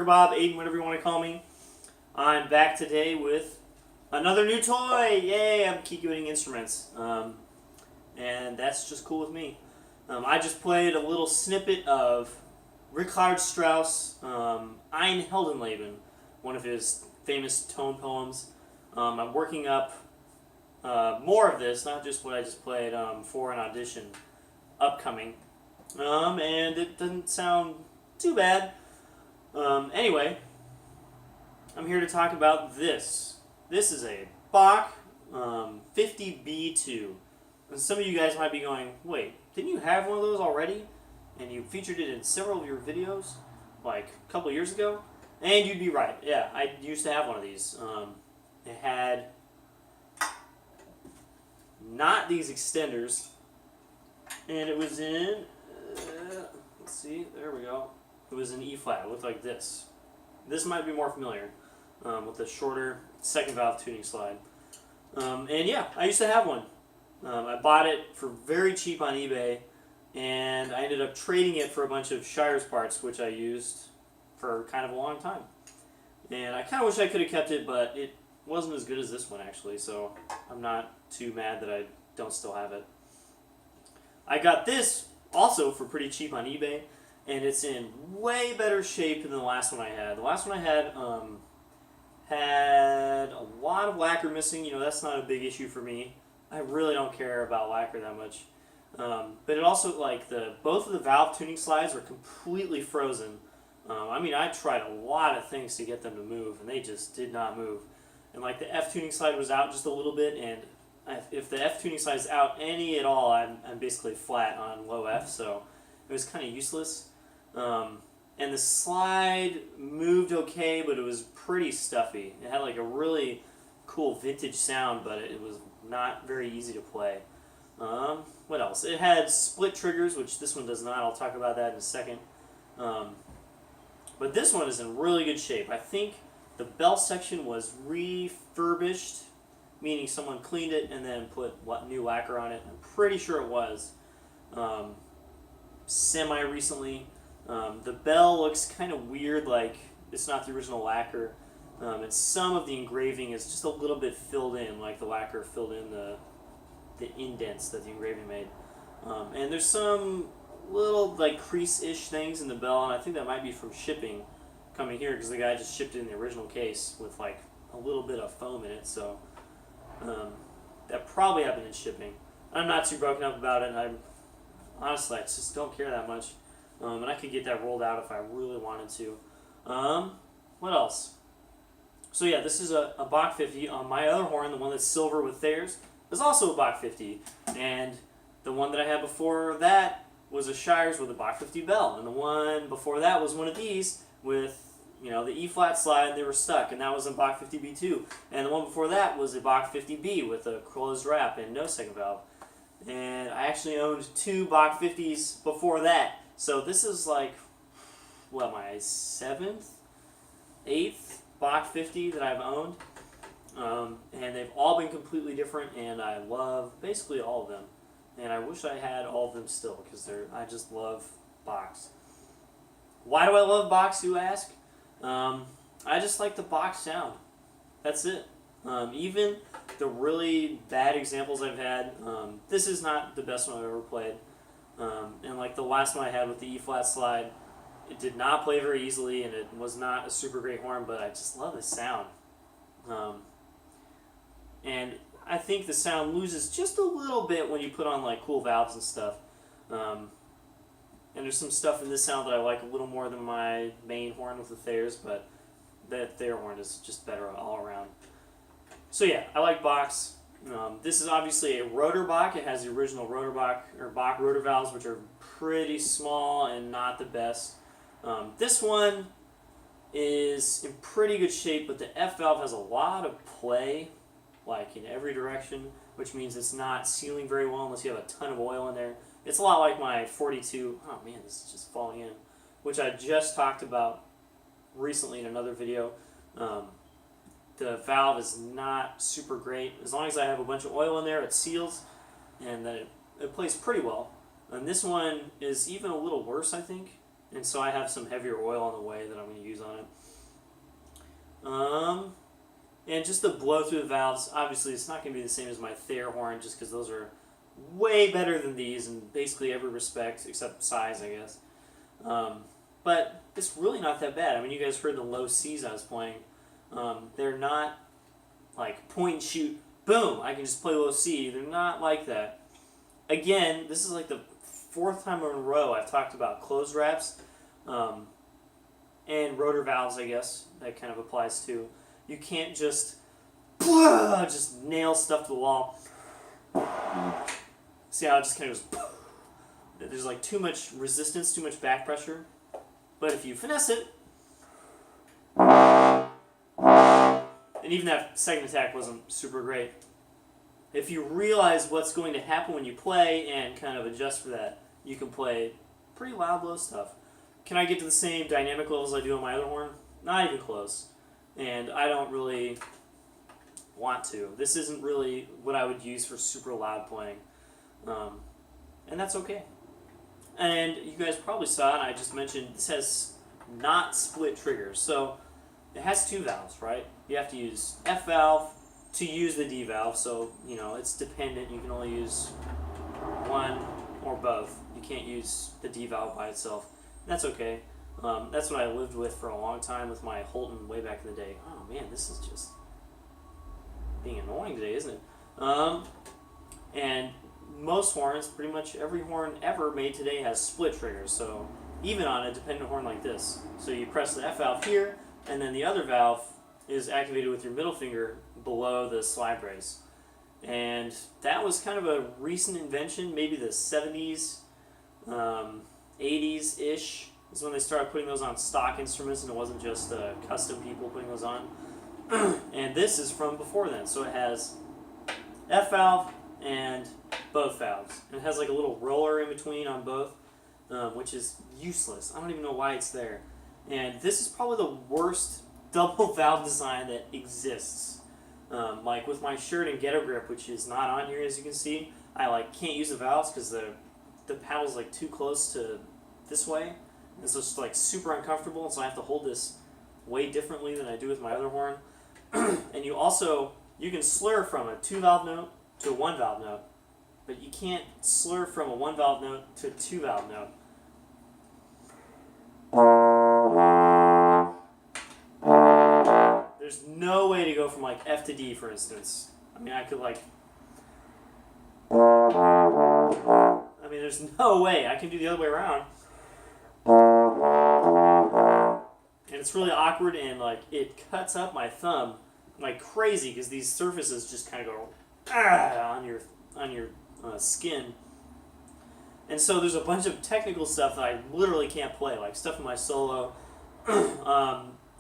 Bob, Aiden, whatever you want to call me. I'm back today with another new toy. Yay! I'm keep getting instruments, and that's just cool with me. I just played a little snippet of Richard Strauss' Ein Heldenleben, one of his famous tone poems. I'm working up more of this, not just what I just played, for an audition upcoming. And it doesn't sound too bad. Anyway, I'm here to talk about this. This is a Bach 50B2. And some of you guys might be going, wait, didn't you have one of those already? And you featured it in several of your videos, like a couple years ago? And you'd be right. Yeah, I used to have one of these. It had not these extenders, and it was in, let's see, there we go. It was in E flat. It looked like this. This might be more familiar, with the shorter second valve tuning slide. And yeah, I used to have one. I bought it for very cheap on eBay, and I ended up trading it for a bunch of Shire's parts, which I used for kind of a long time. And I kind of wish I could have kept it, but it wasn't as good as this one actually, so I'm not too mad that I don't still have it. I got this also for pretty cheap on eBay, and it's in way better shape than the last one I had. The last one I had had a lot of lacquer missing. You know, that's not a big issue for me. I really don't care about lacquer that much. But it also, like, both of the valve tuning slides were completely frozen. I mean, I tried a lot of things to get them to move, and they just did not move. And like the F tuning slide was out just a little bit, and if the F tuning slide is out any at all, I'm basically flat on low F, so it was kind of useless. And the slide moved okay, but it was pretty stuffy. It had like a really cool vintage sound, but it was not very easy to play. What else? It had split triggers, which this one does not. I'll talk about that in a second. But this one is in really good shape. I think the bell section was refurbished, meaning someone cleaned it and then put new lacquer on it. I'm pretty sure it was semi-recently. The bell looks kind of weird, like it's not the original lacquer. And some of the engraving is just a little bit filled in, like the lacquer filled in the indents that the engraving made. And there's some little like crease-ish things in the bell, and I think that might be from shipping coming here, because the guy just shipped it in the original case with like a little bit of foam in it, so that probably happened in shipping. I'm not too broken up about it, and honestly, I just don't care that much. And I could get that rolled out if I really wanted to. What else? So yeah, this is a Bach 50. On my other horn, the one that's silver with Thayer's, is also a Bach 50. And the one that I had before that was a Shire's with a Bach 50 bell. And the one before that was one of these with, you know, the E flat slide, and they were stuck, and that was a Bach 50B2. And the one before that was a Bach 50B with a closed wrap and no second valve. And I actually owned two Bach 50s before that. So this is like, what, my 7th, 8th Bach 50 that I've owned. And they've all been completely different, and I love basically all of them. And I wish I had all of them still, because I just love Bachs. Why do I love Bachs, you ask? I just like the Bach sound. That's it. Even the really bad examples I've had, this is not the best one I've ever played. And like the last one I had with the E flat slide, it did not play very easily, and it was not a super great horn, but I just love the sound. And I think the sound loses just a little bit when you put on like cool valves and stuff. And there's some stuff in this sound that I like a little more than my main horn with the Thayer's, but that Thayer horn is just better all around. So yeah, I like Bachs. This is obviously a rotor Bach. It has the original rotor Bach, or Bach rotor valves, which are pretty small and not the best. This one is in pretty good shape, but the F valve has a lot of play, like in every direction, which means it's not sealing very well unless you have a ton of oil in there. It's a lot like my 42, oh man, this is just falling in, which I just talked about recently in another video. The valve is not super great. As long as I have a bunch of oil in there, it seals, and then it plays pretty well. And this one is even a little worse, I think. and so I have some heavier oil on the way that I'm going to use on it. And just the blow through the valves, obviously it's not going to be the same as my Thayer horn, just because those are way better than these in basically every respect, except size, I guess. But it's really not that bad. I mean, you guys heard the low C's I was playing. They're not like point and shoot, boom, I can just play low C. They're not like that. Again, this is like the 4th time in a row I've talked about closed wraps and rotor valves, I guess, that kind of applies to. You can't just nail stuff to the wall. See how it just kind of goes. There's like too much resistance, too much back pressure. But if you finesse it, and even that second attack wasn't super great. If you realize what's going to happen when you play and kind of adjust for that, you can play pretty loud, low stuff. Can I get to the same dynamic levels I do on my other horn? Not even close. And I don't really want to. This isn't really what I would use for super loud playing. And that's okay. And you guys probably saw it, I just mentioned, this has not split triggers. So it has 2 valves, right? You have to use F valve to use the D valve, so you know it's dependent. You can only use one or both. You can't use the D valve by itself. That's okay. That's what I lived with for a long time with my Holton way back in the day. Oh man, this is just being annoying today, isn't it? And most horns, pretty much every horn ever made today has split triggers, so even on a dependent horn like this. So you press the F valve here, and then the other valve is activated with your middle finger below the slide brace. And that was kind of a recent invention, maybe the 70s, 80s-ish is when they started putting those on stock instruments, and it wasn't just custom people putting those on. And this is from before then, so it has F valve and both valves. And it has like a little roller in between on both, which is useless. I don't even know why it's there. And this is probably the worst double valve design that exists. Like with my shirt and ghetto grip, which is not on here as you can see, I like can't use the valves because the paddle's like too close to this way. And so it's like super uncomfortable, and so I have to hold this way differently than I do with my other horn. And you can slur from a 2-valve note to a 1-valve note, but you can't slur from a 1-valve note to a 2-valve note. There's no way to go from like F to D, for instance. I mean, I could like... I mean, there's no way. I can do the other way around. And it's really awkward, and like it cuts up my thumb like crazy because these surfaces just kind of go on your skin. And so there's a bunch of technical stuff that I literally can't play, like stuff in my solo,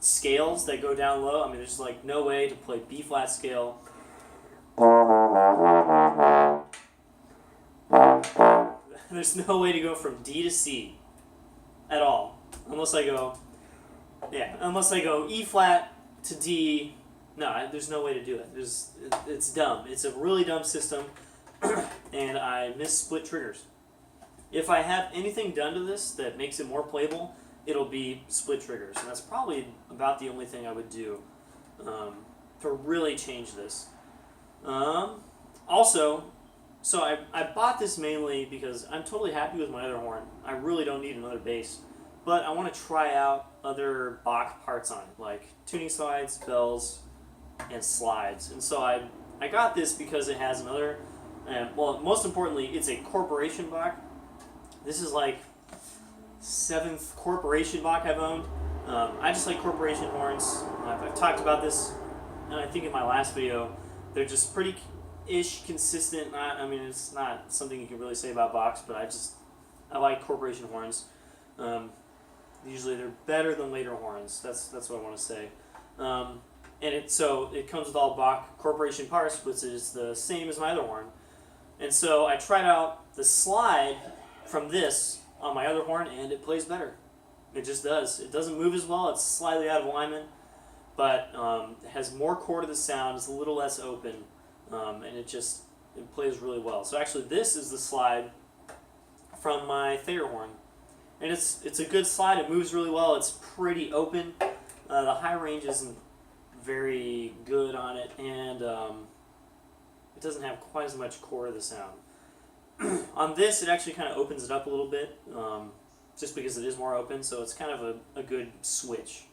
scales that go down low. I mean, there's like no way to play B flat scale. There's no way to go from D to C at all, unless I go E flat to D. No, there's no way to do it. It's dumb. It's a really dumb system, and I miss split triggers. If I have anything done to this that makes it more playable, it'll be split triggers, and that's probably about the only thing I would do to really change this. Also, so I bought this mainly because I'm totally happy with my other horn. I really don't need another bass, but I want to try out other Bach parts on it, like tuning slides, bells, and slides. And so I got this because it has another, well, most importantly, it's a corporation Bach. This is like 7th corporation Bach I've owned. I just like corporation horns. I've talked about this, and I think in my last video. They're just pretty-ish consistent. I mean, it's not something you can really say about Bachs, but I like corporation horns. Usually they're better than later horns. That's what I want to say. And it comes with all Bach corporation parts, which is the same as my other horn. And so I tried out the slide from this on my other horn, and it plays better. It just does. It doesn't move as well. It's slightly out of alignment, but it has more core to the sound. It's a little less open, and it plays really well. So actually, this is the slide from my Thayer horn, And it's a good slide. It moves really well. It's pretty open. The high range isn't very good on it, and it doesn't have quite as much core of the sound. On this, it actually kind of opens it up a little bit, just because it is more open, so it's kind of a good switch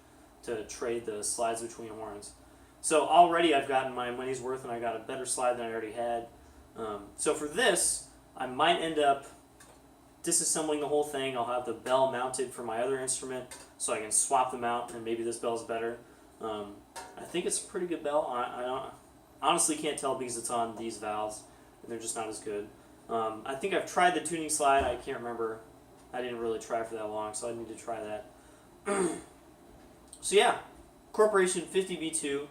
to trade the slides between horns. So already I've gotten my money's worth, and I got a better slide than I already had. So for this, I might end up disassembling the whole thing. I'll have the bell mounted for my other instrument, so I can swap them out, and maybe this bell's better. I think it's a pretty good bell. I honestly can't tell because it's on these valves, and they're just not as good. I think I've tried the tuning slide. I can't remember. I didn't really try for that long, so I need to try that. So yeah, Corporation 50B2.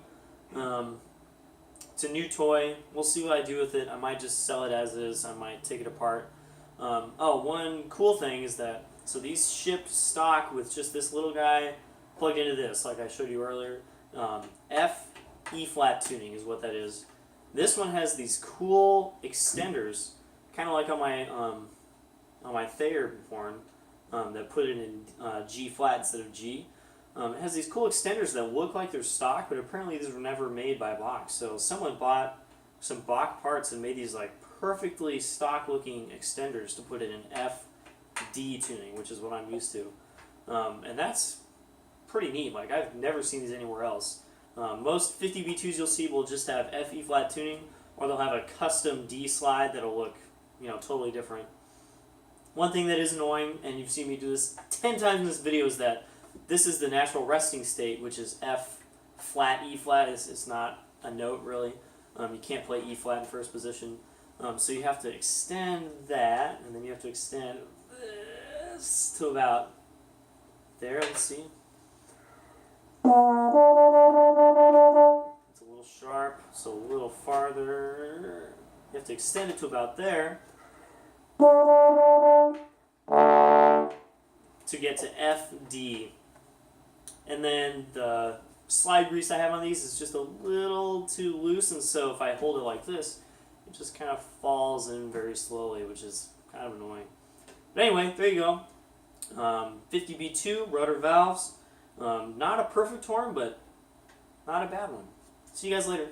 It's a new toy. We'll see what I do with it. I might just sell it as is. I might take it apart. Oh, one cool thing is that, so these ship stock with just this little guy plugged into this, like I showed you earlier. F, E flat tuning is what that is. This one has these cool extenders, kind of like on my Thayer horn, that put it in G flat instead of G. It has these cool extenders that look like they're stock, but apparently these were never made by Bach. So someone bought some Bach parts and made these like perfectly stock looking extenders to put it in F, D tuning, which is what I'm used to. And that's pretty neat. Like, I've never seen these anywhere else. Most 50B2s you'll see will just have F, E flat tuning, or they'll have a custom D slide that'll look, totally different. One thing that is annoying, and you've seen me do this 10 times in this video, is that this is the natural resting state, which is F flat, E flat. It's not a note, really. You can't play E flat in first position. So you have to extend that, and then you have to extend this to about there. Let's see. It's a little sharp, so a little farther. You have to extend it to about there to get to F, D. And then the slide grease I have on these is just a little too loose, and so if I hold it like this, it just kind of falls in very slowly, which is kind of annoying. But anyway, there you go. 50B2 rotor valves. Not a perfect horn, but not a bad one. See you guys later.